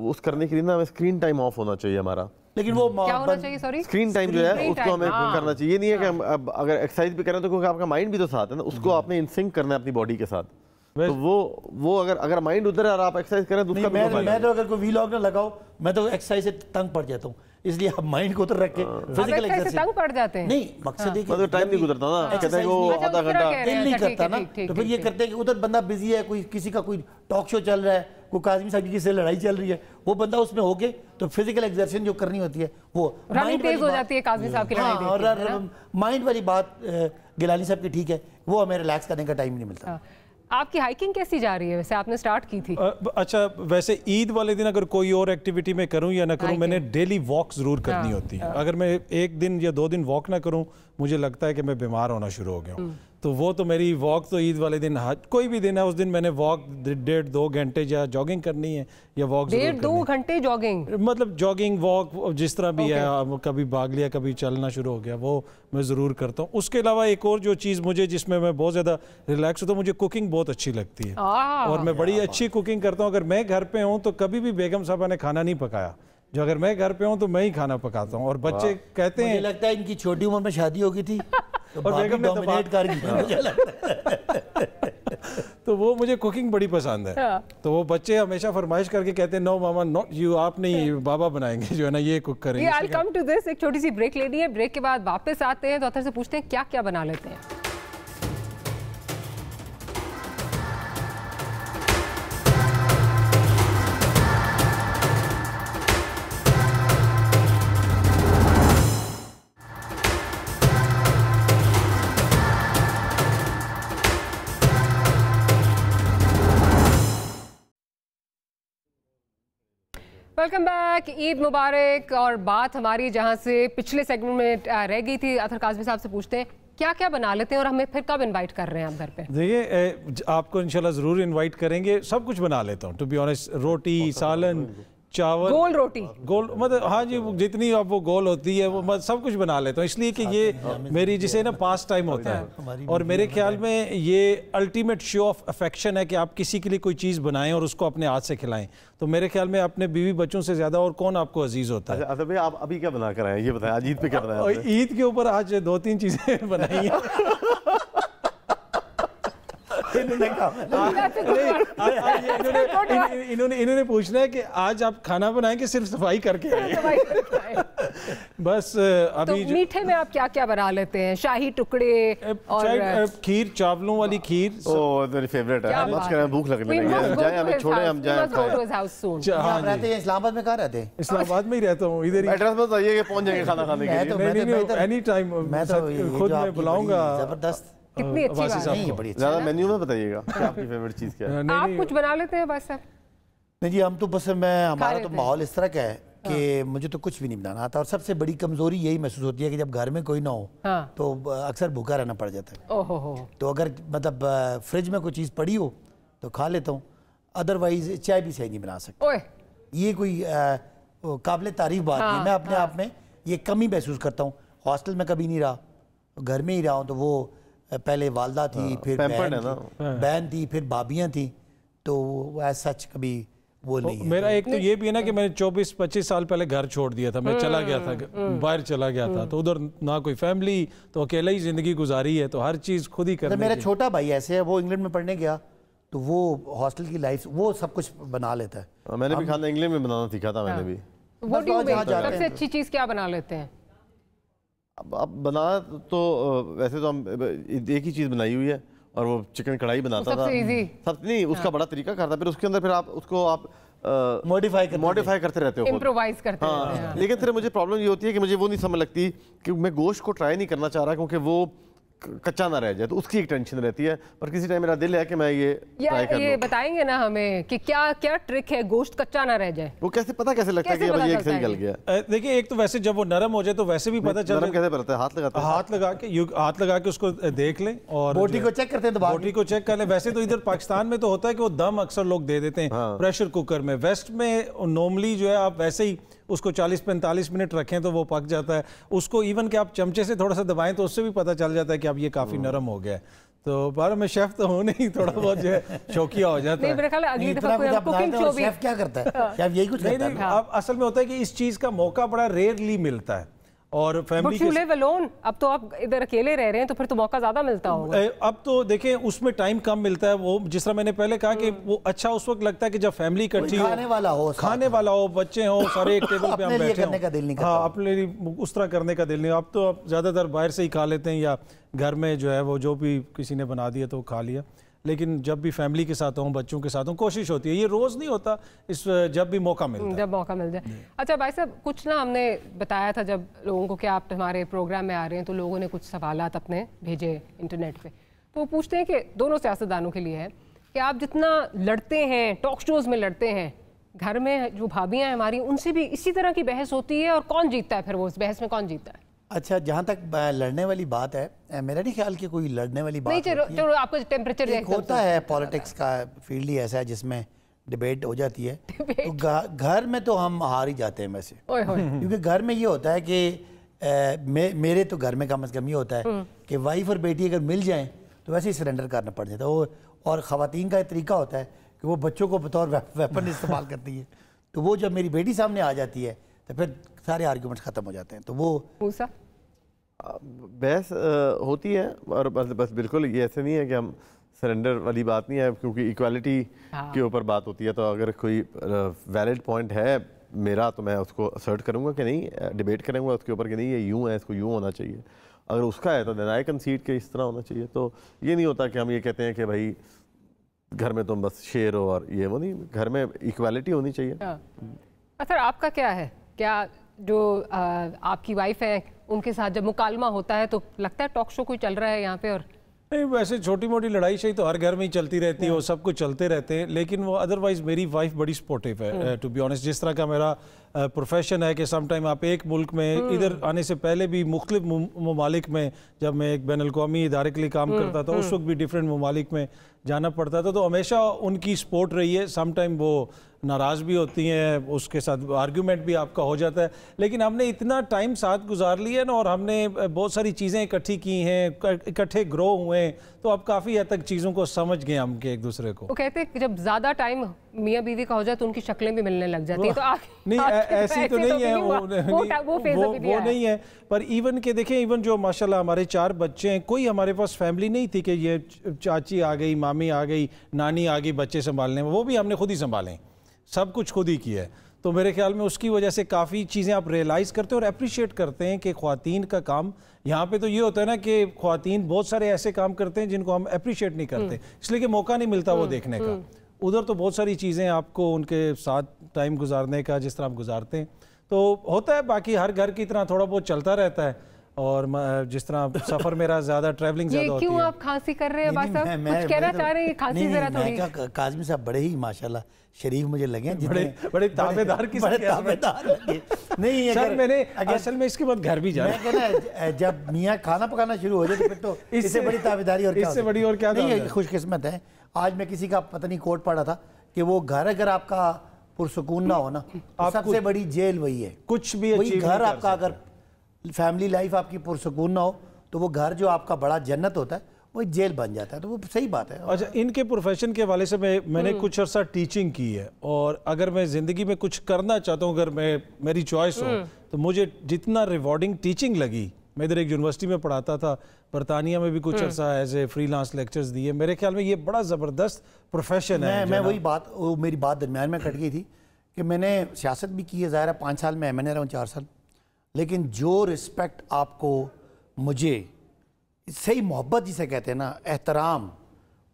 उस करने के लिए ना स्क्रीन टाइम ऑफ होना चाहिए हमारा। लेकिन वो क्या होना चाहिए? सॉरी, स्क्रीन टाइम जो है उसको हमें करना चाहिए। ये नहीं है कि हम अब अगर एक्सरसाइज भी करें तो क्योंकि आपका माइंड भी तो साथ है ना, उसको आपने इनसिंक करना है अपनी बॉडी के साथ। तो वो अगर माइंड उधर है और आप एक्सरसाइज करें तो उसका मैं तो अगर कोई वीलॉग ना लगाओ, मैं तो एक्सरसाइज से तंग पड़ जाता हूँ, इसलिए आप माइंड को उधर रख के फिजिकल एक्सरसाइज तंग पड़ जाते हैं। नहीं, मकसद है कि टाइम नहीं गुजरता ना, कहते हैं वो आधा घंटा दिल नहीं करता ना, तो फिर ये करते हैं कि उधर बंदा बिजी है, कोई किसी का कोई टॉक शो चल रहा है, कोई काज़मी साहब की से लड़ाई चल रही है, वो बंदा उसमें होके तो फिजिकल एक्सरसाइज जो करनी होती है वो माइंड तेज हो जाती है काज़मी साहब की लड़ाई देख के। और माइंड वाली बात गिलानी साहब की ठीक है, वो हमें रिलैक्स करने का टाइम नहीं मिलता। आपकी हाइकिंग कैसी जा रही है? वैसे आपने स्टार्ट की थी। अच्छा, वैसे ईद वाले दिन अगर कोई और एक्टिविटी में करूं या ना करूं, मैंने डेली वॉक ज़रूर करनी होती है। अगर मैं 1 दिन या 2 दिन वॉक ना करूं, मुझे लगता है कि मैं बीमार होना शुरू हो गया हूं। تو وہ تو میری واک تو عید والے دن کوئی بھی دن ہے اس دن میں نے واک 1.5-2 گھنٹے یا جاگنگ کرنی ہے یا واک 1.5-2 گھنٹے جاگنگ مطلب جاگنگ واک جس طرح بھی ہے کبھی بھاگ لیا کبھی چلنا شروع ہو گیا وہ میں ضرور کرتا ہوں. اس کے علاوہ ایک اور جو چیز مجھے جس میں بہت زیادہ ریلیکس ہوتا ہوں مجھے کوکنگ بہت اچھی لگتی ہے اور میں بڑی اچھی کوکنگ کرتا ہوں. اگر میں گھر پہ ہوں تو کبھی بھی بیگم صاحبہ نے کھانا نہیں پکایا جو اگر میں گھر پہ ہوں تو میں ہی کھانا پکاتا ہوں. اور بچے کہتے ہیں مجھے لگتا ہے ان کی چھوٹی عمر میں شادی ہو گئی تھی اور بیگم نے ڈومینیٹ کر گئی مجھے لگتا ہے. تو وہ مجھے کوکنگ بڑی پسند ہے. تو وہ بچے ہمیشہ فرمائش کر کے کہتے ہیں نو ماما نوٹ یو آپ نہیں بابا بنائیں گے جو ہے نا یہ کوک کریں گے. I'll come to this. ایک چھوٹی سی بریک لینی ہے. بریک کے بعد واپس آتے ہیں تو اطہر سے پوچھتے ہیں کیا کیا بنا لیتے ہیں. Welcome back. عید مبارک. اور بات ہماری جہاں سے پچھلے سیگمنٹ میں رہ گئی تھی اطہر کاظمی صاحب سے پوچھتے ہیں کیا کیا بنا لیتے ہیں اور ہمیں پھر کب انوائٹ کر رہے ہیں آپ گھر پہ. دیکھیے آپ کو انشاءاللہ ضرور انوائٹ کریں گے. سب کچھ بنا لیتا ہوں ٹو بی آنیسٹ. روٹی سالن چاول گول روٹی گول مطلب ہاں جی جتنی اب وہ گول ہوتی ہے وہ سب کچھ بنا لیتا ہوں اس لیے کہ یہ میری جسے نا پاس ٹائم ہوتا ہے اور میرے خیال میں یہ الٹیمیٹ شو آف افیکشن ہے کہ آپ کسی کے لیے کوئی چیز بنائیں اور اس کو اپنے ہاتھ سے کھلائیں. تو میرے خیال میں اپنے بیوی بچوں سے زیادہ اور کون آپ کو عزیز ہوتا ہے. اچھا بھائی آپ ابھی کیا بنا کر آئے ہیں یہ بتائیں آج عید پہ کیا بنایا؟ عید کے اوپر آج 2-3 چیزیں بنائی ہیں. انہوں نے پوچھنا ہے کہ آج آپ کھانا بنائیں کہ صرف صفائی کر کے آئے. بس ابھی میٹھے میں آپ کیا کیا بنا لیتے ہیں؟ شاہی ٹکڑے اور کھیر چاولوں والی کھیر میری فیوریٹ ہے. بس کریں بھوک لگنے لگی ہے جائیں ہمیں چھوڑیں ہم جائیں. آپ رہتے ہیں اسلام آباد میں کہاں رہتے ہیں؟ اسلام آباد میں ہی رہتا ہوں. ادھر ہی ایڈریس بتائیے کہ پہنچ جائیں گے کھانا کھانے کے لیے. اینی ٹائم میں خود میں بلاؤں گا. زبردست. کتنی اچھی بات ہے. زیادہ مینیو میں بتائیے گا کہ آپ کی فیوریٹ چیز کیا ہے. آپ کچھ بنا لیتے ہیں بھائی صاحب؟ نہیں جی ہم تو بس ہمارا تو ماحول اس طرح کا ہے کہ مجھے تو کچھ بھی نہیں بنانا آتا اور سب سے بڑی کمزوری یہی محسوس ہوتی ہے کہ جب گھر میں کوئی نہ ہو تو اکثر بھوکا رہنا پڑ جاتا ہے. تو اگر مطلب فریج میں کوئی چیز پڑی ہو تو کھا لیتا ہوں ادروائز چائے بھی صحیح نہیں بنا سکتا. یہ کوئی قابل تعریف بات نہیں. میں اپنے آپ میں یہ کمی محسوس کرتا ہوں. ہاسٹل میں کبھی نہیں رہا گھر میں ہی رہا ہوں تو وہ پہلے والدہ تھی پھر بہن تھی پھر بھابیاں تھیں تو ایسا سچ کبھی وہ نہیں ہے. میرا ایک تو یہ بھی ہے نا کہ میں نے 24-25 سال پہلے گھر چھوڑ دیا تھا. میں چلا گیا تھا باہر چلا گیا تھا تو ادھر نہ کوئی فیملی تو اکیلا ہی زندگی گزاری ہے تو ہر چیز خود ہی کرنا. میرا چھوٹا بھائی ایسے ہے وہ انگلینڈ میں پڑھنے گیا تو وہ ہاسٹل کی لائف وہ سب کچھ بنا لیتا ہے. میں نے بھی کھانا انگلینڈ میں بنانا سیکھا تھا. میں نے بھی سب سے اچھی چیز کیا بنا لیتے ہیں؟ اب بنا تو ویسے تو ہم ایک ہی چیز بنائی ہوئی ہے اور وہ چکن کڑھائی بناتا تھا. سب نہیں اس کا بڑا طریقہ کار تھا. پھر اس کے اندر پھر آپ اس کو آپ موڈیفائی کرتے رہتے ہو امپرووائز کرتے رہتے ہیں. لیکن پھر مجھے پرابلم یہ ہوتی ہے کہ مجھے وہ نہیں سمجھ لگتی کہ میں گوشت کو ٹرائی نہیں کرنا چاہ رہا کیونکہ وہ کچا نہ رہ جائے تو اس کی ایک ٹینشن رہتی ہے. پر کسی ٹائم میرا دل ہے کہ میں یہ ٹرائی کر لوں. یہ بتائیں گے نا ہمیں کہ کیا ٹرک ہے گوشت کچا نہ رہ جائے؟ وہ کیسے پتہ کیسے لگتا ہے کہ یہ صحیح گل گیا؟ دیکھیں ایک تو ویسے جب وہ نرم ہو جائے تو ویسے بھی پتہ چل نرم کیسے پڑتا ہے؟ ہاتھ لگا کے اس کو دیکھ لیں اور بوٹی کو چیک کرتے ہیں. بوٹی کو چیک کر لیں. ویسے تو ادھر پاکستان میں تو ہوتا ہے کہ وہ دم اکثر لوگ دے دیتے ہیں پریشر کوکر میں. ویسٹ میں نارملی جو ہے آپ ویسے ہی اس کو 40-45 منٹ رکھیں تو وہ پک جاتا ہے. اس کو ایون کہ آپ چمچے سے تھوڑا سا دبائیں تو اس سے بھی پتہ چل جاتا ہے کہ اب یہ کافی نرم ہو گیا ہے. تو بارہ میں شیف تو ہوں نہیں تھوڑا بہت جو ہے شوقیہ ہو جاتا ہے. میرا خیال ہے اگلی دفعہ کوئی کوکنگ شو بھی شیف کیا کرتا ہے؟ شیف یہی کچھ کرتا ہے. اب اصل میں ہوتا ہے کہ اس چیز کا موقع بڑا ریئرلی ملتا ہے اور فیملی کے اب تو آپ ادھر اکیلے رہ رہے ہیں تو پھر تو موقع زیادہ ملتا ہوگا. اب تو دیکھیں اس میں ٹائم کم ملتا ہے. وہ جس طرح میں نے پہلے کہا کہ وہ اچھا اس وقت لگتا ہے کہ جب فیملی اکٹھی ہو کھانے والا ہو بچے ہوں سارے ایک ٹیبل پہ ہم بیٹھے ہوں. ہاں اپنے لیے اس طرح کرنے کا دل نہیں. اب تو زیادہ تر باہر سے ہی کھا لیتے ہیں یا گھر میں جو ہے وہ جو بھی کسی نے بنا دیا تو کھا لیا. لیکن جب بھی فیملی کے ساتھ ہوں بچوں کے ساتھ ہوں کوشش ہوتی ہے. یہ روز نہیں ہوتا جب بھی موقع ملتا ہے. جب موقع مل جائے. اچھا بھائی صاحب کچھ نا ہم نے بتایا تھا جب لوگوں کو کہ آپ ہمارے پروگرام میں آ رہے ہیں تو لوگوں نے کچھ سوالات اپنے بھیجے انٹرنیٹ پہ. تو وہ پوچھتے ہیں کہ دونوں سیاستدانوں کے لیے ہے کہ آپ جتنا لڑتے ہیں ٹاک شوز میں لڑتے ہیں گھر میں جو بھابیاں ہیں ہماری ان سے بھی اسی طرح کی بحث ہوتی ہے اور کون جیتتا ہے پھر وہ اس بحث میں کون جیتتا ہے؟ अच्छा, जहाँ तक लड़ने वाली बात है, मेरा नहीं ख्याल कि कोई लड़ने वाली बात नहीं, चलो आपको टेम्परेचर होता है, पॉलिटिक्स का फील्ड ही ऐसा है जिसमें डिबेट हो जाती है। तो घर में तो हम हार ही जाते हैं वैसे, क्योंकि घर में ये होता है कि मेरे तो घर में कम से कम ये होता है कि वाइफ और बेटी अगर मिल जाएं तो वैसे ही सरेंडर करना पड़ जाता है। और ख़वातीन का एक तरीका होता है कि वो बच्चों को बतौर वेपन इस्तेमाल करती है। तो वो जब मेरी बेटी सामने आ जाती है तो फिर सारे आर्गूमेंट्स ख़त्म हो जाते हैं। तो वो बहस होती है, और बस बिल्कुल ये ऐसे नहीं है कि हम सरेंडर वाली बात नहीं है, क्योंकि इक्वालिटी के ऊपर बात होती है। तो अगर कोई वैलिड पॉइंट है मेरा तो मैं उसको असर्ट करूँगा कि नहीं, डिबेट करूँगा उसके ऊपर कि नहीं ये यूँ है, इसको यूँ होना चाहिए। अगर उसका है तो देन आई कंसीड के इस तरह होना चाहिए। तो ये नहीं होता कि हम ये कहते हैं कि भाई घर में तुम बस शेर हो और ये वो नहीं, घर में इक्वालिटी होनी चाहिए। अच्छा, आपका क्या है, क्या जो आपकी वाइफ है उनके साथ जब मुकालमा होता है तो लगता है टॉक शो कोई चल रहा है यहाँ पे? और नहीं, वैसे छोटी मोटी लड़ाई शही तो हर घर में ही चलती रहती है, वो सब कुछ चलते रहते हैं, लेकिन वो अदरवाइज मेरी वाइफ बड़ी सपोर्टिव है टू बी ऑनेस्ट। जिस तरह का मेरा प्रोफेशन है कि सम टाइम आप एक मुल्क में इधर आने से पहले भी मुख्तलिफ ममालिक में, जब मैं एक बैन अल-क़ौमी इदारे के लिए काम करता था उस वक्त भी डिफरेंट ममालिक में जाना पड़ता था, तो हमेशा उनकी सपोर्ट रही है। सम टाइम वो नाराज़ भी होती हैं, उसके साथ आर्ग्यूमेंट भी आपका हो जाता है, लेकिन हमने इतना टाइम साथ गुजार लिया ना, और हमने बहुत सारी चीज़ें इकट्ठी की हैं, इकट्ठे ग्रो हुए हैं, तो अब काफ़ी हद तक चीज़ों को समझ गए हम के एक दूसरे को। वो कहते हैं कि जब ज़्यादा टाइम मियाँ बीवी का हो जाए तो उनकी शक्लें भी मिलने लग जाती है। तो नहीं, ऐसी तो नहीं है, वो नहीं है। पर इवन के देखें, इवन जो माशाल्लाह हमारे 4 बच्चे हैं, कोई हमारे पास फैमिली नहीं थी कि ये चाची आ गई, मामी आ गई, नानी आ गई बच्चे संभालने में, वो भी हमने खुद ही संभालें, सब कुछ खुद ही किया है। तो मेरे ख्याल में उसकी वजह से काफ़ी चीज़ें आप रियलाइज़ करते हैं और अप्रिशिएट करते हैं कि ख़वातीन का काम यहाँ पे तो ये होता है ना कि ख़वातीन बहुत सारे ऐसे काम करते हैं जिनको हम अप्रिशिएट नहीं करते, इसलिए कि मौका नहीं मिलता वो देखने का। उधर तो बहुत सारी चीज़ें आपको उनके साथ टाइम गुजारने का जिस तरह आप गुजारते हैं तो होता है। बाकी हर घर की तरह थोड़ा बहुत चलता रहता है, और जिस तरह सफ़र मेरा ज़्यादा ट्रैवलिंग ज़्यादा होती है। क्यों आप खांसी कर रहे हैं बात साहब, कुछ कहना चाह रहे हैं? खांसी ज़रा थोड़ी। काज़मी साहब बड़े ही माशाल्लाह शरीफ मुझे लगे, बड़े ताबेदार लगे। नहीं सर, मैंने असल में इसके बाद घर भी जाना, जब मियाँ खाना पकाना शुरू हो जाए तो फिर तो इससे बड़ी ताबेदारी और इससे बड़ी और क्या नहीं है। खुशकिस्मत है। आज मैं किसी का पता नहीं कोट पढ़ा था कि वो घर अगर आपका पुरसुकून ना हो ना, सबसे बड़ी जेल वही है। कुछ भी घर आपका अगर फैमिली लाइफ आपकी पुरसुकून ना हो तो वो घर जो आपका बड़ा जन्नत होता है वो जेल बन जाता है। तो वो सही बात है। अच्छा, इनके प्रोफेशन के हवाले से मैंने कुछ अर्सा टीचिंग की है, और अगर मैं ज़िंदगी में कुछ करना चाहता हूँ, अगर मेरी चॉइस हो, तो मुझे जितना रिवॉर्डिंग टीचिंग लगी, मैं इधर एक यूनिवर्सिटी में पढ़ाता था, बरतानिया में भी कुछ अर्सा एज ए फ्रीलांस लेक्चर्स दिए। मेरे ख्याल में ये बड़ा ज़बरदस्त प्रोफेशन है। मैं वही बात, मेरी बात दरमियान में कट गई थी कि मैंने सियासत भी की है, ज़ाहिर है 5 साल में MNA रहा हूँ, 4 साल, लेकिन जो रिस्पेक्ट आपको मुझे सही मोहब्बत जिसे कहते हैं ना, एहतराम,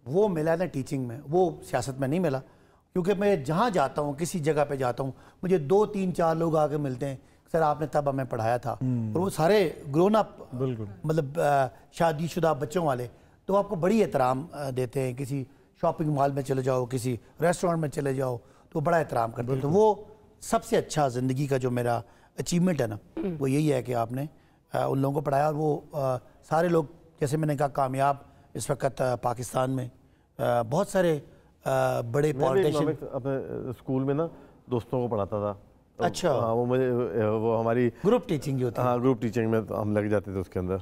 वो मिला ना टीचिंग में, वो सियासत में नहीं मिला। क्योंकि मैं जहाँ जाता हूँ, किसी जगह पे जाता हूँ, मुझे 2, 3, 4 लोग आके मिलते हैं, सर आपने तब हमें पढ़ाया था, और वो सारे ग्रोन अप, मतलब शादीशुदा बच्चों वाले, तो आपको बड़ी एहतराम देते हैं। किसी शॉपिंग मॉल में चले जाओ, किसी रेस्टोरेंट में चले जाओ, तो बड़ा एहतराम करते हैं। तो वो सबसे अच्छा ज़िंदगी का जो मेरा अचीवमेंट है ना, वो यही है कि आपने उन लोगों को पढ़ाया। और वो सारे लोग, जैसे मैंने कहा, कामयाब इस वक्त पाकिस्तान में बहुत सारे बड़े पॉलिटिशियन। अपने स्कूल में ना दोस्तों को पढ़ाता था। अच्छा। हाँ, वो हमारी ग्रुप टीचिंग होती है। हाँ, ग्रुप टीचिंग में हम लग जाते थे उसके अंदर।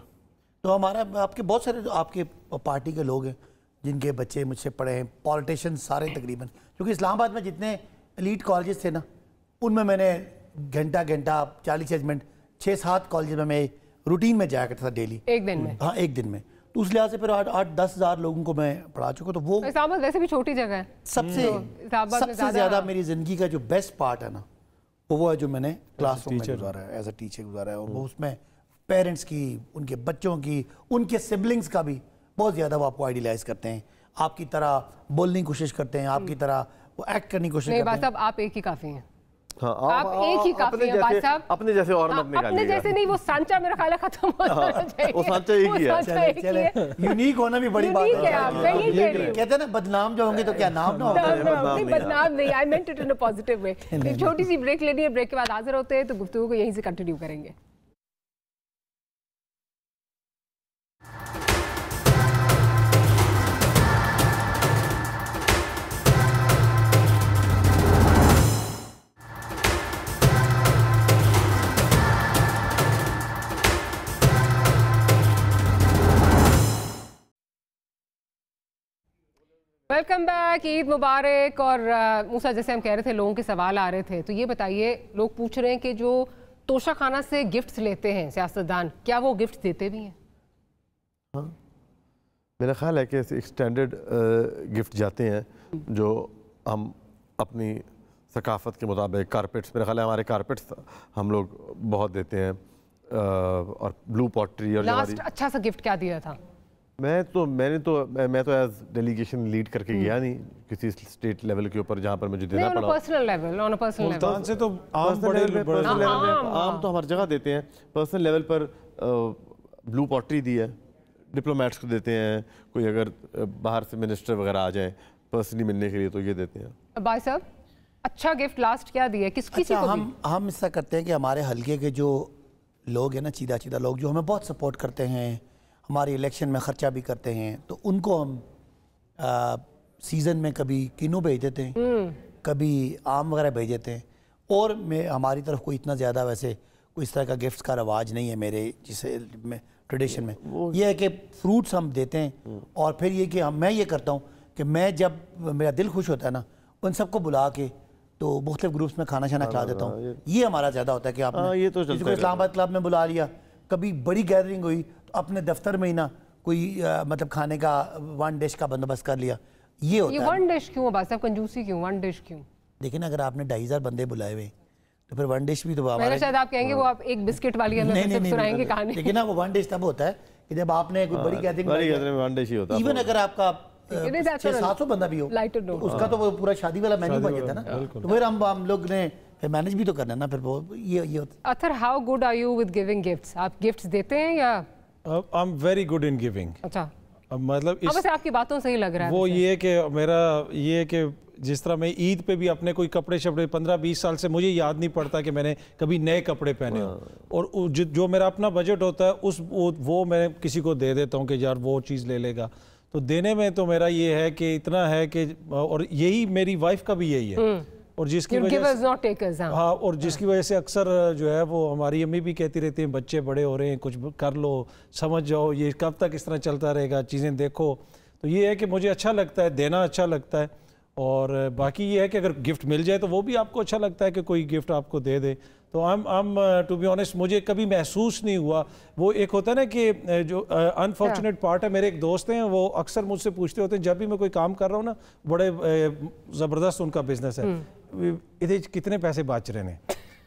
तो हमारा, आपके बहुत सारे आपके पार्टी के लोग हैं जिनके बच्चे मुझसे पढ़े हैं, पॉलिटिशियन सारे तकरीबन, क्योंकि इस्लामाबाद में जितने एलीट कॉलेजेस थे ना, उनमें मैंने घंटा 40 मिनट 6-7 कॉलेज में मैं रूटीन में जाया करता था डेली, एक दिन में। हाँ, एक दिन में। तो उस लिहाज से फिर 8-10 हज़ार लोगों को मैं पढ़ा चुका। तो वो इस्लामाबाद वैसे भी छोटी जगह है। सबसे ज़्यादा मेरी ज़िंदगी का जो बेस्ट पार्ट है ना, वो है जो मैंने क्लासरूम में गुजारा है, एज अ टीचर गुजारा है। और वो उसमें पेरेंट्स की, उनके बच्चों की, उनके सिबलिंग्स का भी बहुत ज़्यादा वो आपको आइडियलाइज़ करते हैं, आपकी तरह बोलने की कोशिश करते हैं, आपकी तरह वो एक्ट करने की कोशिश करते हैं। आप एक ही काफ़ी हैं। हाँ, आप एक ही काफी हैं बात साहब। अपने जैसे और मत निकालिएगा। अपने जैसे नहीं, वो सांचा मेरा ख्याल है खत्म हो जाना चाहिए। वो सांचा एक ही है। चले, यूनिक होना भी बड़ी बात है। कहते हैं ना, बदनाम जो होंगे तो क्या नाम ना होगा। बदनाम नहीं, आई मेंट it in a positive way. छोटी सी ब्रेक लेनी है, ब्रेक के बाद हाजिर होते हैं, तो गुफ्तगू को यहीं से कंटिन्यू करेंगे। वेलकम बैक, ईद मुबारक। और मूसा, जैसे हम कह रहे थे लोगों के सवाल आ रहे थे, तो ये बताइए, लोग पूछ रहे हैं कि जो तोशा खाना से गिफ्ट्स लेते हैं सियासतदान, क्या वो गिफ्ट देते भी हैं? हाँ, मेरा ख्याल है कि एक्सटेंडेड गिफ्ट जाते हैं जो हम अपनी सकाफत के मुताबिक। कारपेट्स, मेरा ख्याल है हमारे कारपेट्स हम लोग बहुत देते हैं, और ब्लू पॉटरी। और लास्ट अच्छा सा गिफ्ट क्या दिया था? मैं तो एज डेलीगेशन लीड करके गया नहीं किसी स्टेट लेवल के ऊपर जहाँ पर मुझे देना पड़ा। Personal level, on a personal level से तो आम तो हर जगह देते हैं। पर्सनल लेवल पर ब्लू पॉटरी दी है, डिप्लोमेट्स को देते हैं, कोई अगर बाहर से मिनिस्टर वगैरह आ जाए पर्सनली मिलने के लिए तो ये देते हैं। भाई साहब, अच्छा गिफ्ट लास्ट क्या दिया, किसी को? हम ऐसा करते हैं कि हमारे हल्के के जो लोग हैं ना, सीधा लोग जो हमें बहुत सपोर्ट करते हैं, हमारी इलेक्शन में ख़र्चा भी करते हैं, तो उनको हम सीज़न में कभी किनू भेज देते हैं, कभी आम वगैरह भेज देते हैं। और हमारी तरफ कोई इतना ज़्यादा वैसे कोई इस तरह का गिफ्ट्स का रवाज नहीं है मेरे जिसे में ट्रेडिशन में। ये है कि फ्रूट्स हम देते हैं, और फिर ये कि मैं ये करता हूँ कि मैं जब मेरा दिल खुश होता है ना, उन सबको बुला के तो मुख्तलिफ ग्रुप्स में खाना शाना खिला देता हूँ। ये हमारा ज़्यादा होता है कि आपने ये तो इस्लामाबाद क्लब में बुला लिया, कभी बड़ी गैदरिंग हुई तो अपने दफ्तर में ही ना कोई मतलब खाने का वन डिश का बंदोबस्त कर लिया। ये होता है। वन डिश क्यों बात साहब, कंजूसी क्यों, वन डिश क्यों? लेकिन अगर आपने 2,500 बंदे बुलाए हुए तो फिर वन डिश भी तो हमारे शायद आप कहेंगे वो आप एक बिस्किट वाली हमें सुनाएंगे कहानी। लेकिन ना वो वन डिश तब होता है कि जब आपने कोई बड़ी गैदरिंग वन डिश ही होता है। इवन अगर आपका 600-700 बंदा भी हो तो उसका तो वो पूरा शादी वाला मेन्यू बन जाता है ना, तो फिर हम लोग ने फिर मैनेज भी तो करना है ना, फिर वो ये होता है। Athar, how good are you with giving gifts? आप गिफ्ट्स देते हैं या? I am very good in giving. अच्छा, मतलब वैसे आपकी बातों से ही लग रहा है वो ये कि मेरा ये कि जिस तरह मैं ईद पे भी अपने कोई कपड़े शपड़े 15-20 साल से मुझे याद नहीं पड़ता कि मैंने कभी नए कपड़े पहने हो, और जो मेरा अपना बजट होता है वो मैं किसी को दे देता हूँ कि यार वो चीज़ ले लेगा। तो देने में तो मेरा ये है कि इतना है कि, और यही मेरी वाइफ का भी यही है, और जिसकी वजह से हाँ, और जिसकी वजह से अक्सर जो है वो हमारी अम्मी भी कहती रहती हैं, बच्चे बड़े हो रहे हैं, कुछ कर लो, समझ जाओ, ये कब तक इस तरह चलता रहेगा, चीज़ें देखो। तो ये है कि मुझे अच्छा लगता है, देना अच्छा लगता है। और बाकी ये है कि अगर गिफ्ट मिल जाए तो वो भी आपको अच्छा लगता है कि कोई गिफ्ट आपको दे दे। तो I'm टू बी ऑनेस्ट, मुझे कभी महसूस नहीं हुआ। वो एक होता है ना कि जो अनफॉर्चुनेट पार्ट है, मेरे एक दोस्त हैं, वो अक्सर मुझसे पूछते होते हैं जब भी मैं कोई काम कर रहा हूँ ना, बड़े ज़बरदस्त उनका बिजनेस है, इधर कितने पैसे बच रहे हैं।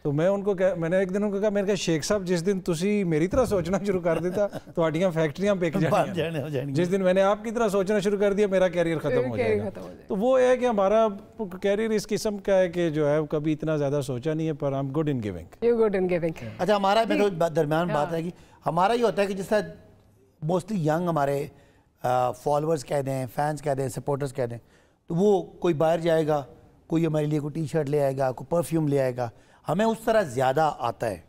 तो मैंने एक दिन उनको कहा, मैंने कहा शेख साहब, जिस दिन तुसी मेरी तरह सोचना शुरू कर देता तो फैक्ट्रियां बिक जाएंगी। जिस दिन मैंने आपकी तरह सोचना शुरू कर दिया, मेरा कैरियर खत्म हो जाएगा। तो वो है कि हमारा कैरियर इस किस्म का है कि जो है कभी इतना ज्यादा सोचा नहीं है, पर I am good in giving. You good in giving. अच्छा, हमारा दरमियान बात है कि हमारा ये होता है कि जिस तरह मोस्टली यंग हमारे फॉलोअर्स कह दें, फैंस कह दें, सपोर्टर्स कह दें, तो वो कोई बाहर जाएगा, कोई हमारे लिए कोई टी शर्ट ले आएगा, कोई परफ्यूम ले आएगा, हमें उस तरह ज्यादा आता है।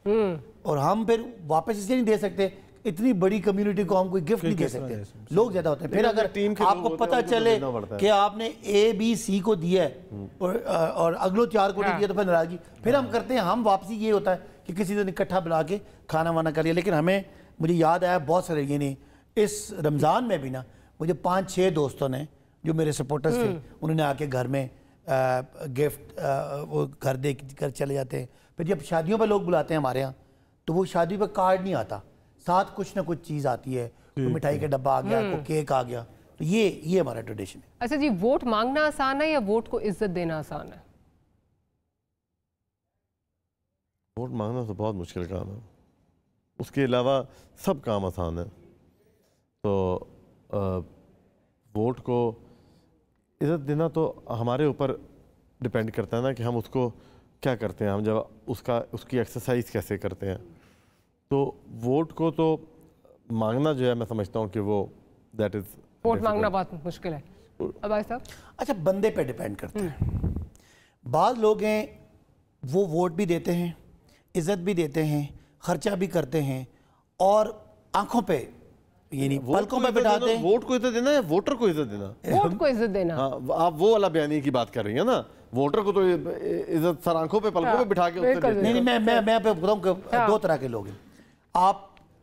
और हम फिर वापस इसलिए नहीं दे सकते, इतनी बड़ी कम्युनिटी को हम कोई गिफ्ट नहीं दे सकते, लोग ज्यादा होते हैं। फिर अगर आपको पता चले कि आपने A-B-C को दिया है और अगलो 4 को नहीं दिया, तो फिर नाराजगी फिर हम करते हैं। हम वापसी ये होता है कि किसी दिन इकट्ठा बुला के खाना वाना कर लिया। लेकिन हमें, मुझे याद आया बहुत सारे, ये नहीं, इस रमज़ान में भी ना मुझे 5-6 दोस्तों ने जो मेरे सपोर्टर्स थे, उन्होंने आके घर में गिफ्ट वो घर दे कर चले जाते हैं। फिर जब शादियों पर लोग बुलाते हैं हमारे यहाँ, तो वो शादी पर कार्ड नहीं आता, साथ कुछ ना कुछ चीज़ आती है, कोई मिठाई का डब्बा आ गया, कोई केक आ गया। तो ये हमारा ट्रेडिशन है। अच्छा जी, वोट मांगना आसान है या वोट को इज्जत देना आसान है? वोट मांगना तो बहुत मुश्किल काम है, उसके अलावा सब काम आसान है। तो वोट को इज़्ज़त देना तो हमारे ऊपर डिपेंड करता है ना कि हम उसको क्या करते हैं, हम जब उसकी एक्सरसाइज कैसे करते हैं। तो वोट को तो मांगना जो है, मैं समझता हूँ कि वो दैट इज़, वोट मांगना बहुत मुश्किल है। अब भाई साहब, अच्छा, बंदे पे डिपेंड करता है। बाद लोग हैं वो वोट भी देते हैं, इज़्ज़त भी देते हैं, खर्चा भी करते हैं, और आंखों पे यानी पलकों पे बिठाते हैं। वोट को इज्जत देना है, वोटर को इज्जत देना? वोट को इज्जत देना। हाँ, आप वो वाला बयानी की बात कर रही है ना। वोटर को तो इज्जत सर आंखों पे, पलकों पे बिठा के नहीं, मैं पे बताऊं कि 2 तरह के लोग हैं।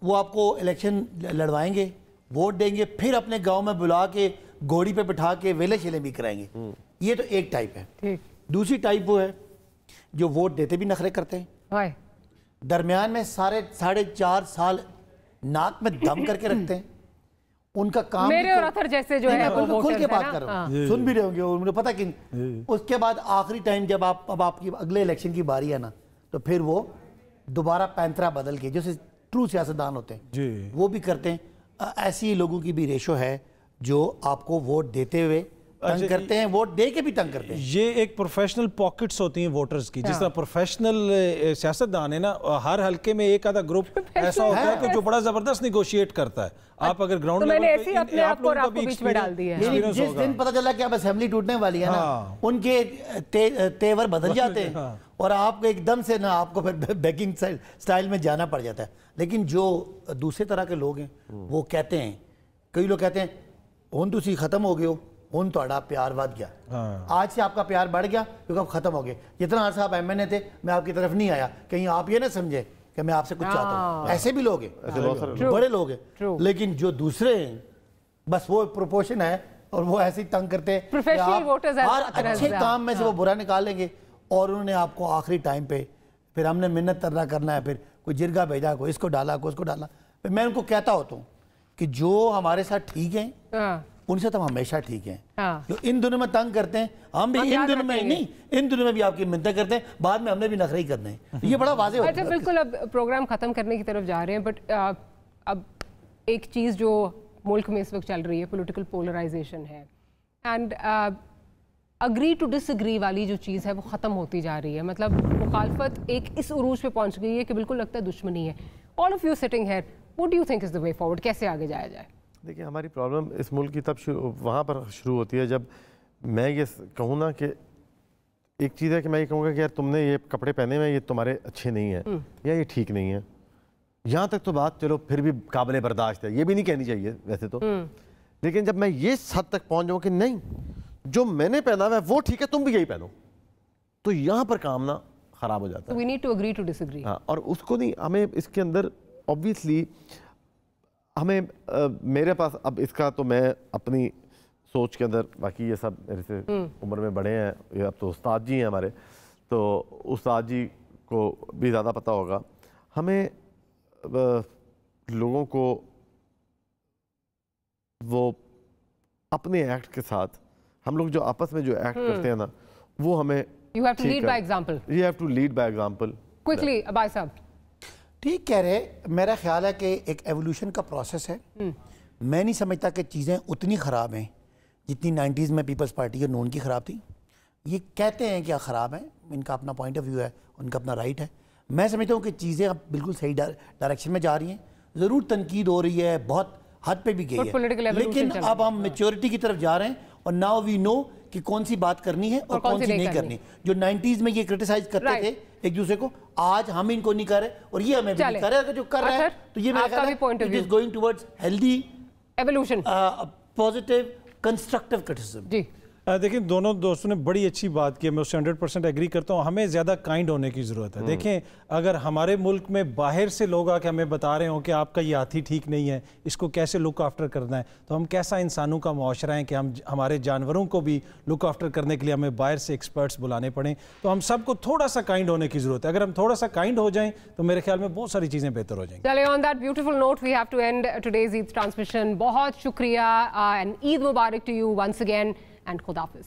वो आपको इलेक्शन लड़वाएंगे, वोट देंगे, फिर अपने गांव में बुला के घोड़ी पे बिठा के वेले शेले भी कराएंगे। ये तो एक टाइप है। दूसरी टाइप वो है जो वोट देते भी नखरे करते हैं, दरमियान में 4.5 साल नाक में दम करके रखते हैं। उनका काम मेरे और अथर जैसे जो है वो खुल के बात कर रहा हूँ, सुन भी रहे होंगे, मुझे पता कि उसके बाद आखिरी टाइम जब अब आपकी अगले इलेक्शन की बारी है ना, तो फिर वो दोबारा पैंतरा बदल के, जैसे ट्रू सियासतदान होते हैं वो भी करते हैं। ऐसी लोगों की भी रेशो है जो आपको वोट देते हुए तंग करते हैं, वोट दे के भी तंग करते हैं। ये एक प्रोफेशनल पॉकेट्स होती हैं वोटर्स की, जिस तरह प्रोफेशनल सियासतदान है ना, हर हल्के में एक आधा ग्रुप ऐसा होता है कि जो बड़ा जबरदस्त निगोशिएट करता है। आप अगर ग्राउंड लेवल पे अपने आप को बीच में डाल दिया है। जिस दिन पता चला कि अब असेंबली टूटने वाली है ना, उनके तेवर बदल जाते हैं और आपको एकदम से ना आपको फिर बैकिंग स्टाइल में जाना पड़ जाता है। लेकिन जो दूसरे तरह के लोग हैं वो कहते हैं, कई लोग कहते हैं हुन तुसी खत्म हो गए हो, हुन तोड़ा प्यार बढ़ गया, आज से आपका प्यार बढ़ गया क्योंकि अब खत्म हो गए। जितना अर्सा आप एमएनए थे मैं आपकी तरफ नहीं आया, कहीं आप ये ना समझे कि मैं आपसे कुछ चाहता हूँ। ऐसे भी लोग हैं, बड़े लोग हैं। लेकिन जो दूसरे हैं बस वो प्रोपोर्शन है और वो ऐसे ही तंग करते हैं। हर अच्छे काम में से वो बुरा निकालेंगे और उन्होंने आपको आखिरी टाइम पे फिर हमने मिन्नत तरना करना है, फिर कोई जिरगा भेजा, कोई इसको डाला, कोई उसको डाला। फिर मैं उनको कहता होता हूँ कि जो हमारे साथ ठीक है उनसे तो हम हमेशा ठीक हैं। जो इन दिनों में तंग करते हैं हम भी इन दिनों में नहीं, इन दिनों में भी आपकी मिन्नतें करते हैं, बाद में हमने भी नखरे ही करने हैं। ये बड़ा वाज़ेह होता है। अच्छा, बिल्कुल अब प्रोग्राम खत्म करने की तरफ जा रहे हैं, बट अब एक चीज़ जो मुल्क में इस वक्त चल रही है, पॉलिटिकल पोलराइजेशन है, एंड अग्री टू डिसएग्री वाली जो चीज़ है वो ख़त्म होती जा रही है। मतलब मुखालफत एक इस उरूज पे पहुंच गई है कि बिल्कुल लगता है दुश्मनी है। All of you sitting here, what do you think is the way forward? कैसे आगे जाया जाए? देखिए, हमारी प्रॉब्लम इस मुल्क की तब वहाँ पर शुरू होती है जब मैं ये कहूँ ना कि एक चीज़ है कि मैं ये कहूँगा कि यार तुमने ये कपड़े पहने हुए ये तुम्हारे अच्छे नहीं हैं या ये ठीक नहीं है। यहाँ तक तो बात चलो फिर भी काबिल बर्दाश्त है, ये भी नहीं कहनी चाहिए वैसे तो। लेकिन जब मैं ये हद तक पहुँच जाऊँ कि नहीं जो मैंने पहना हुआ है वो ठीक है, तुम भी यही पहनो, तो यहाँ पर काम ना ख़राब हो जाता है। We need to agree to disagree। हाँ, और उसको नहीं, हमें इसके अंदर ऑब्वियसली हमें मेरे पास अब इसका तो मैं अपनी सोच के अंदर, बाकी ये सब मेरे से उम्र में बड़े हैं, ये अब तो उस्ताद जी हैं हमारे, तो उस्ताद जी को भी ज़्यादा पता होगा। हमें लोगों को वो अपने एक्ट के साथ, हम लोग जो आपस में जो एक्ट करते हैं ना, वो हमें You have to lead by example। You have to lead by example। Quickly, अबाय साहब। ठीक कह रहे, मेरा ख्याल है कि एक एवोल्यूशन का प्रोसेस है। मैं नहीं समझता कि चीज़ें उतनी ख़राब हैं जितनी 90s में पीपल्स पार्टी और नून की ख़राब थी। ये कहते हैं कि ख़राब है, इनका अपना पॉइंट ऑफ व्यू है, उनका अपना राइट है। मैं समझता हूँ कि चीज़ें अब बिल्कुल सही डायरेक्शन में जा रही हैं। ज़रूर तनकीद हो रही है, बहुत हद पे भी गई है, लेकिन अब हम मेच्योरिटी की तरफ जा रहे हैं और नाउ वी नो कि कौन सी बात करनी है और कौन सी नहीं करनी। जो 90s में ये क्रिटिसाइज करते थे एक दूसरे को, आज हम इनको नहीं कर रहे और ये हमें भी नहीं कर रहे। अगर जो कर रहे हैं तो ये मेरा ख्याल है it is going towards healthy evolution, positive constructive criticism. जी देखिए, दोनों दोस्तों ने बड़ी अच्छी बात की, मैं उससे 100% एग्री करता हूँ। हमें ज़्यादा काइंड होने की ज़रूरत है। देखें, अगर हमारे मुल्क में बाहर से लोग आके हमें बता रहे हो कि आपका ये हाथी ठीक नहीं है, इसको कैसे लुक आफ्टर करना है, तो हम कैसा इंसानों का मुआशरा है कि हम हमारे जानवरों को भी लुक आफ्टर करने के लिए हमें बाहर से एक्सपर्ट्स बुलाने पड़ें। तो हम सबको थोड़ा सा काइंड होने की ज़रूरत है। अगर हम थोड़ा सा काइंड हो जाएँ तो मेरे ख्याल में बहुत सारी चीज़ें बेहतर हो जाएंगी। चलिए, on that beautiful note we have to end today's Eid transmission. बहुत शुक्रिया and Eid Mubarak to you once again and खुदाफिज।